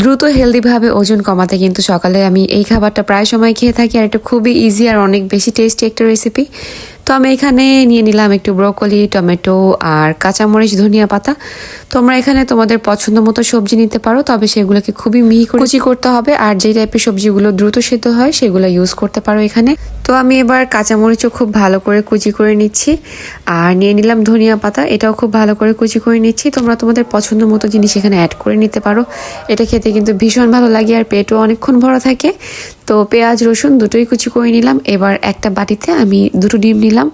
দ্রুত হেলদিভাবে ওজন কমাতে কিন্তু সকালে আমি এই খাবারটা প্রায় সময় খেয়ে থাকি, আর এটা খুবই ইজি আর অনেক বেশি টেস্টি একটা রেসিপি। তো আমি এখানে নিয়ে নিলাম একটু ব্রোকলি, টমেটো আর কাঁচামরিচ, ধনিয়া পাতা। তোমরা এখানে তোমাদের পছন্দ মতো সবজি নিতে পারো, তবে সেগুলোকে খুবই মিহি কুচি করতে হবে, আর যে টাইপের সবজিগুলো দ্রুত সিদ্ধ হয় সেগুলো ইউজ করতে পারো এখানে। তো আমি এবার কাঁচামরিচও খুব ভালো করে কুচি করে নিচ্ছি, আর নিয়ে নিলাম ধনিয়া পাতা, এটাও খুব ভালো করে কুচি করে নিচ্ছি। তোমরা তোমাদের পছন্দ মতো জিনিস এখানে অ্যাড করে নিতে পারো, এটা খেতে কিন্তু ভীষণ ভালো লাগে আর পেটও অনেকক্ষণ ভরা থাকে। তো পেঁয়াজ রসুন দুটোই কুচি করে নিলাম। এবার একটা বাটিতে আমি 2টো ডিম নিলাম।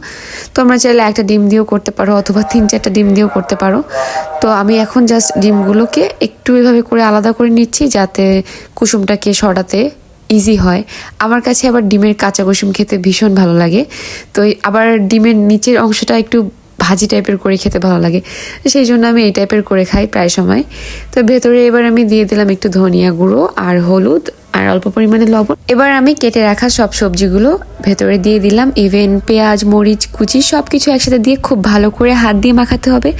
তোমরা চাইলে একটা ডিম দিয়েও করতে পারো অথবা 3-4টা ডিম দিয়েও করতে পারো। তো আমি এখন জাস্ট ডিমগুলোকে একটু এভাবে করে আলাদা করে নিচ্ছি, যাতে কুসুমটাকে সরাতে ইজি হয়। আমার কাছে আবার ডিমের কাঁচা কুসুম খেতে ভীষণ ভালো লাগে। তো আবার ডিমের নিচের অংশটা একটু ভাজি টাইপের করে খেতে ভালো লাগে, সেই জন্য আমি এই টাইপের করে খাই প্রায় সময়। তো ভেতরে এবার আমি দিয়ে দিলাম একটু ধনিয়া গুঁড়ো আর হলুদ আর অল্প পরিমাণে লবণ। এবার আমি কেটে রাখা সব সবজিগুলো ভেতরে দিয়ে দিলাম, ইভেন পেঁয়াজ, মরিচ কুচি সবকিছু একসাথে দিয়ে খুব ভালো করে হাত দিয়ে মাখাতে হবে।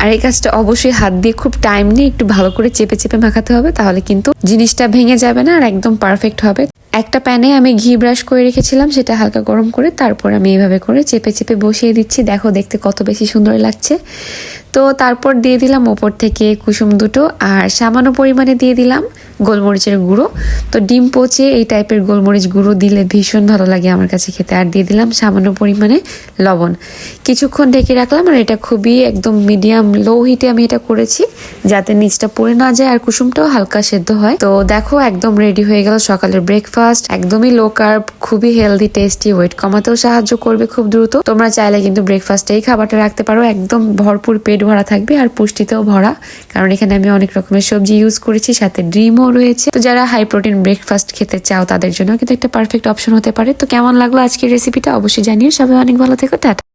আর এই কাজটা অবশ্যই হাত দিয়ে খুব টাইম নিয়ে একটু ভালো করে চেপে চেপে মাখাতে হবে, তাহলে কিন্তু জিনিসটা ভেঙে যাবে না আর একদম পারফেক্ট হবে। একটা প্যানে আমি ঘি ব্রাশ করে রেখেছিলাম, সেটা হালকা গরম করে তারপর আমি এইভাবে করে চেপে চেপে বসিয়ে দিচ্ছি। দেখো দেখতে কত বেশি সুন্দর লাগছে। তো তারপর দিয়ে দিলাম ওপর থেকে কুসুম দুটো, আর সামান্য পরিমাণে দিয়ে দিলাম গোলমরিচের গুঁড়ো। তো ডিম পচে এই টাইপের গোলমরিচ গুঁড়ো দিলে ভীষণ ভালো লাগে আমার কাছে খেতে। আর দিয়ে দিলাম সামান্য পরিমাণে লবণ। কিছুক্ষণ ঢেকে রাখলাম, আর এটা খুবই একদম মিডিয়াম লো হিটে আমি এটা করেছি, যাতে নিচটা পুড়ে না যায় আর কুসুমটাও হালকা সেদ্ধ হয়। তো দেখো একদম রেডি হয়ে গেল সকালের ব্রেকফাস্ট, একদমই লো কার্ব, খুবই হেলদি, টেস্টি, ওয়েট কমাতেও সাহায্য করবে খুব দ্রুত। তোমরা চাইলে কিন্তু ব্রেকফাস্টে এই খাবারটা রাখতে পারো, একদম ভরপুর পেট ভরা থাকবে আর পুষ্টিতেও ভরা, কারণ এখানে আমি অনেক রকমের সবজি ইউজ করেছি, সাথে ডিমও রয়েছে। তো যারা হাই প্রোটিন ব্রেকফাস্ট খেতে চাও তাদের জন্য কিন্তু একটা পারফেক্ট অপশন হতে পারে। তো কেমন লাগলো আজকের রেসিপিটা অবশ্যই জানিও। সবাই অনেক ভালো থেকো, টাটা।